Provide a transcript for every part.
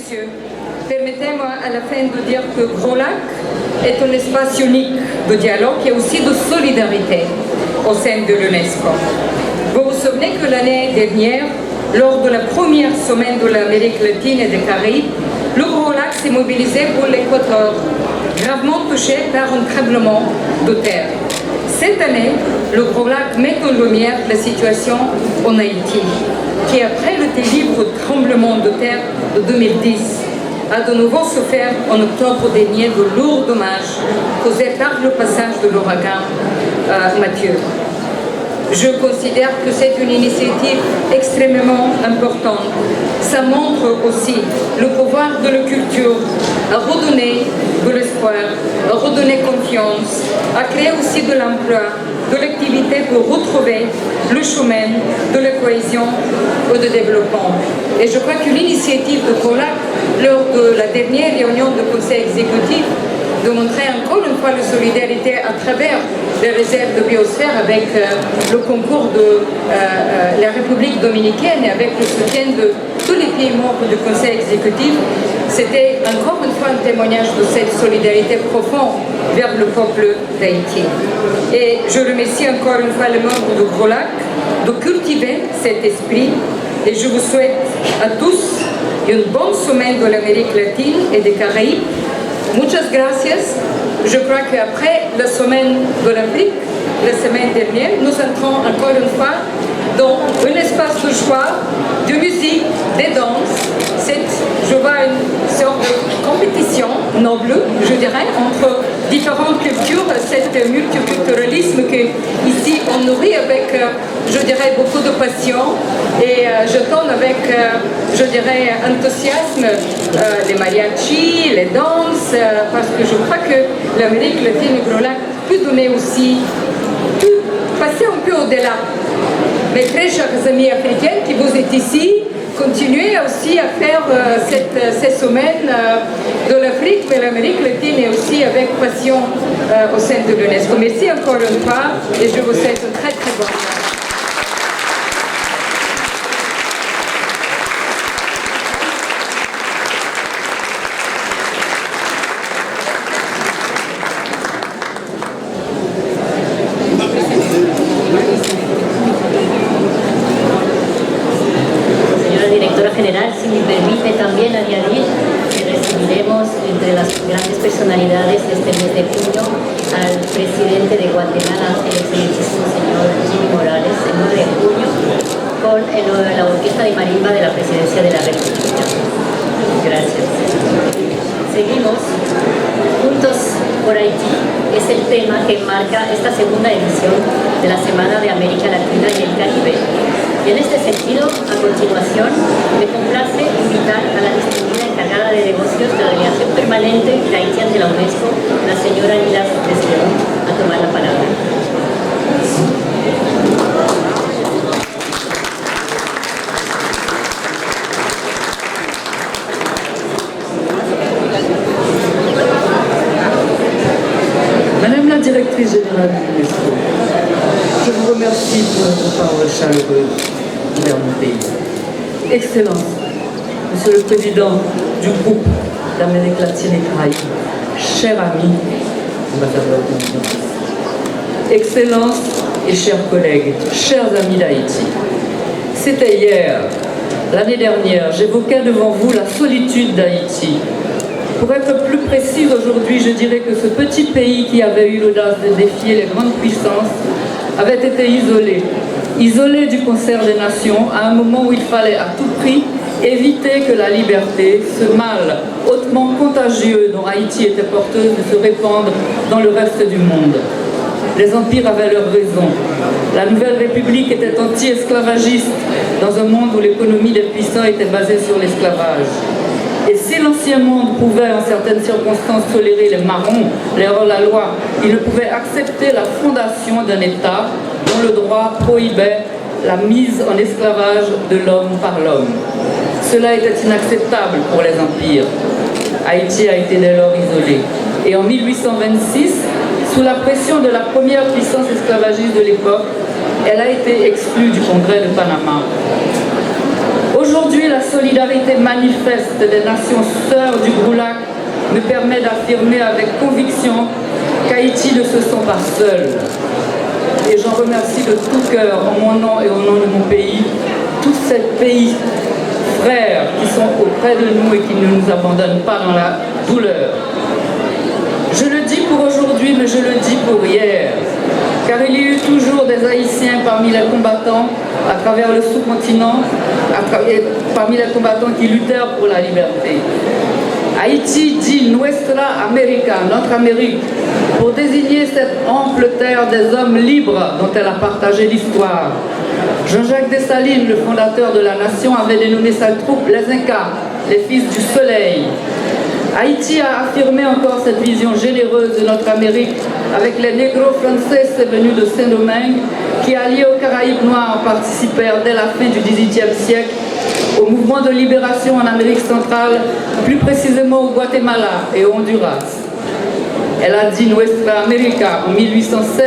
messieurs, permettez-moi à la fin de dire que Gros Lac est un espace unique de dialogue et aussi de solidarité au sein de l'UNESCO. Vous vous souvenez que l'année dernière, lors de la première semaine de l'Amérique latine et des Caraïbes, le Gros Lac s'est mobilisé pour l'Équateur, gravement touché par un tremblement de terre. Cette année, le Gros Lac met en lumière la situation en Haïti, qui après le terrible tremblement de terre de 2010, a de nouveau souffert en octobre dernier de lourds dommages causés par le passage de l'ouragan Mathieu. Je considère que c'est une initiative extrêmement importante. Ça montre aussi le pouvoir de la culture à redonner de l'espoir, à redonner confiance, à créer aussi de l'emploi, de l'activité pour retrouver le chemin de la cohésion et de développement. Et je crois que l'initiative de Gros Lac, lors de la dernière réunion du Conseil exécutif, de montrer encore une fois la solidarité à travers les réserves de biosphère avec le concours de la République dominicaine et avec le soutien de tous les pays membres du Conseil exécutif, c'était encore une fois un témoignage de cette solidarité profonde vers le peuple d'Haïti. Et je remercie encore une fois les membres de Gros Lac de cultiver cet esprit et je vous souhaite à tous une bonne semaine de l'Amérique latine et des Caraïbes. Muchas gracias. Je crois qu'après la semaine de l'Afrique, la semaine dernière, nous entrons encore une fois dans un espace de choix, de musique, de danse. Je vois une sorte de compétition noble, je dirais, entre différentes cultures, cet multiculturalisme qu'ici on nourrit avec, je dirais, beaucoup de passion et je tourne avec, je dirais, enthousiasme les mariachis, les danses, parce que je crois que l'Amérique latine et Gros Lac peut donner aussi, peut passer un peu au-delà. Mes très chers amis africains qui vous êtes ici, continuez aussi à faire ces semaines de l'Afrique, mais l'Amérique latine et aussi avec passion au sein de l'UNESCO. Merci encore une fois et je vous souhaite une très très bonne journée. Si me permite también añadir que recibiremos entre las grandes personalidades de este mes de junio al presidente de Guatemala, el excelentísimo señor Jimmy Morales, el 9 de junio, con la orquesta de marimba de la Presidencia de la República. Gracias. Seguimos. Juntos por Haití es el tema que marca esta segunda edición de la Semana de América Latina y el Caribe. Y en este sentido, a continuación, me complace invitar a la distinguida encargada de negocios de la Delegación Permanente de Haití ante la UNESCO, la señora Lilas Desleón, a tomar la palabra. Madame la directrice générale de l'UNESCO, je vous remercie pour votre parole chaleureuse vers mon pays. Excellence, Monsieur le Président du groupe d'Amérique latine et Caraïbes, cher ami, ambassadeur de l'Union. Excellence et chers collègues, chers amis d'Haïti, c'était hier, l'année dernière, j'évoquais devant vous la solitude d'Haïti. Pour être plus précise aujourd'hui, je dirais que ce petit pays qui avait eu l'audace de défier les grandes puissances avait été isolé du concert des nations à un moment où il fallait à tout prix éviter que la liberté, ce mal hautement contagieux dont Haïti était porteuse, ne se répande dans le reste du monde. Les empires avaient leur raison. La nouvelle république était anti-esclavagiste dans un monde où l'économie des puissants était basée sur l'esclavage. Et si l'ancien monde pouvait en certaines circonstances tolérer les marrons, les hors-la-loi, il ne pouvait accepter la fondation d'un État dont le droit prohibait la mise en esclavage de l'homme par l'homme. Cela était inacceptable pour les empires. Haïti a été dès lors isolée. Et en 1826, sous la pression de la première puissance esclavagiste de l'époque, elle a été exclue du Congrès de Panama. Aujourd'hui, Saluer la solidarité manifeste des nations sœurs du Gros Lac me permet d'affirmer avec conviction qu'Haïti ne se sent pas seul. Et j'en remercie de tout cœur, en mon nom et au nom de mon pays, tous ces pays frères qui sont auprès de nous et qui ne nous abandonnent pas dans la douleur. Je le dis pour aujourd'hui, mais je le dis pour hier, car il y a eu toujours des Haïtiens parmi les combattants à travers le sous-continent, parmi les combattants qui luttèrent pour la liberté. Haïti dit Nuestra América, notre Amérique, pour désigner cette ample terre des hommes libres dont elle a partagé l'histoire. Jean-Jacques Dessalines, le fondateur de la nation, avait dénommé sa troupe les Incas, les fils du soleil. Haïti a affirmé encore cette vision généreuse de notre Amérique avec les négros français venus de Saint-Domingue qui, alliés aux Caraïbes noirs, participèrent dès la fin du XVIIIe siècle au mouvement de libération en Amérique centrale, plus précisément au Guatemala et au Honduras. Elle a dit Nuestra América en 1816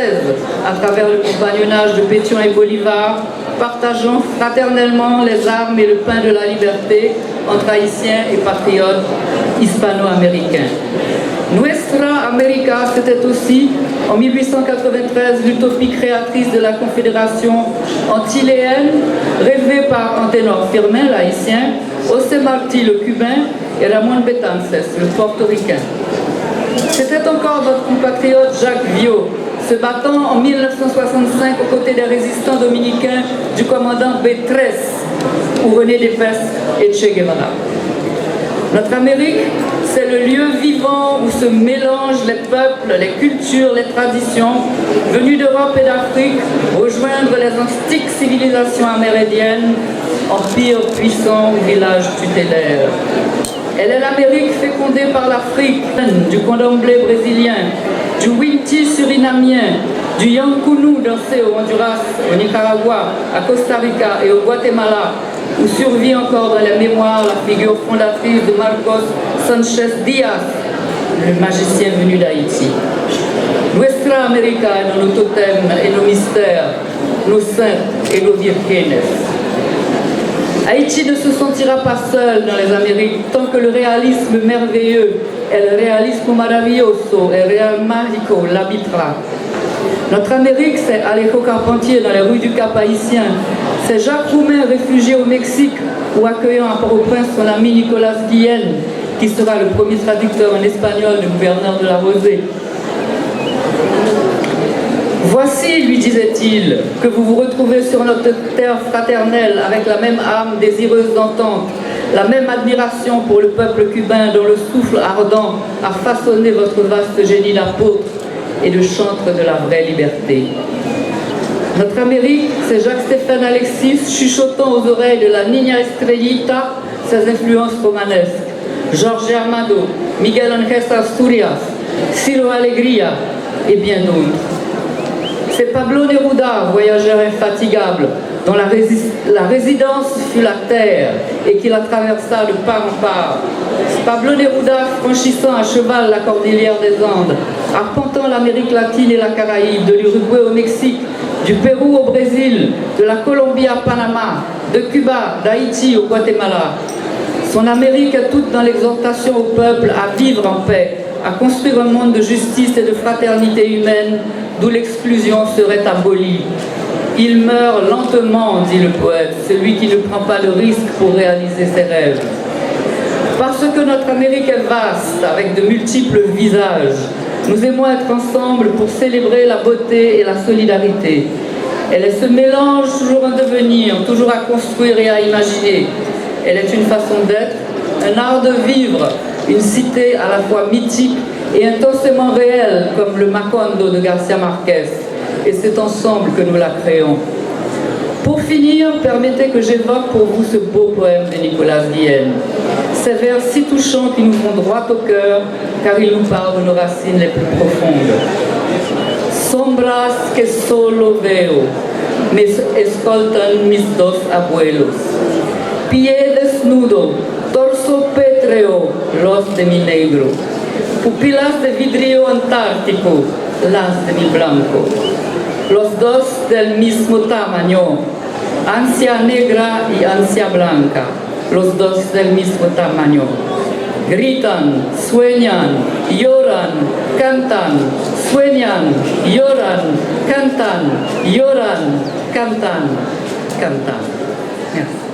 à travers le compagnonnage de Pétion et Bolivar, partageant fraternellement les armes et le pain de la liberté entre Haïtiens et patriotes hispano-américains. Nuestra América, c'était aussi, en 1893, l'utopie créatrice de la Confédération antiléenne, rêvée par Anténor Firmin, l'haïtien, José Martí, le cubain, et Ramón Betances, le portoricain. C'était encore votre compatriote Jacques Viaud, se battant en 1965 aux côtés des résistants dominicains du commandant Bétrès, ou René Dépès et Che Guevara. Notre Amérique, c'est le lieu vivant où se mélangent les peuples, les cultures, les traditions, venus d'Europe et d'Afrique, rejoindre les antiques civilisations amérindiennes, empires puissants ou villages tutélaires. Elle est l'Amérique fécondée par l'Afrique, du candomblé brésilien, du Winti surinamien, du Yankunu dansé au Honduras, au Nicaragua, à Costa Rica et au Guatemala, où survit encore dans les mémoires la figure fondatrice de Marcos Sanchez Diaz, le magicien venu d'Haïti. Nuestra América est dans nos totems et nos mystères, nos saints et nos virgenes. Haïti ne se sentira pas seul dans les Amériques tant que le réalisme merveilleux et le réalisme maravilloso et real mágico l'habitera. Notre Amérique, c'est Alejo Carpentier dans les rues du Cap Haïtien. C'est Jacques Roumain, réfugié au Mexique, ou accueillant à Port-au-Prince son ami Nicolas Guillen, qui sera le premier traducteur en espagnol du gouverneur de la Rosée. Voici, lui disait-il, que vous vous retrouvez sur notre terre fraternelle avec la même âme désireuse d'entente, la même admiration pour le peuple cubain dont le souffle ardent a façonné votre vaste génie d'apôtre et de chantre de la vraie liberté. Notre Amérique, c'est Jacques-Stéphane Alexis chuchotant aux oreilles de la Niña Estrellita ses influences romanesques. Jorge Amado, Miguel Ángel Asturias, Ciro Alegría et bien d'autres. C'est Pablo Neruda, voyageur infatigable, dont la résidence fut la terre et qui la traversa de part en part. Pablo Neruda franchissant à cheval la cordillère des Andes, arpentant l'Amérique latine et la Caraïbe, de l'Uruguay au Mexique, du Pérou au Brésil, de la Colombie à Panama, de Cuba, d'Haïti au Guatemala. Son Amérique est toute dans l'exhortation au peuple à vivre en paix, à construire un monde de justice et de fraternité humaine d'où l'exclusion serait abolie. Il meurt lentement, dit le poète, celui qui ne prend pas de risque pour réaliser ses rêves. Parce que notre Amérique est vaste, avec de multiples visages, nous aimons être ensemble pour célébrer la beauté et la solidarité. Elle est ce mélange toujours en devenir, toujours à construire et à imaginer. Elle est une façon d'être, un art de vivre, une cité à la fois mythique et intensément réelle, comme le Macondo de Garcia Marquez. Et c'est ensemble que nous la créons. Pour finir, permettez que j'évoque pour vous ce beau poème de Nicolas Guillen. Ces vers si touchants qui nous vont droit au cœur, car ils nous parlent de nos racines les plus profondes. Sombras que solo veo, me escoltan mis dos abuelos. Pie desnudo, torso pétreo, los de mi negro. Pupilas de vidrio antártico, las de mi blanco. Los dos del mismo tamaño, ansia negra y ansia blanca. los dos del mismo tamaño. Gritan, sueñan, lloran, cantan, sueñan, lloran, cantan, lloran, cantan, cantan. Merci.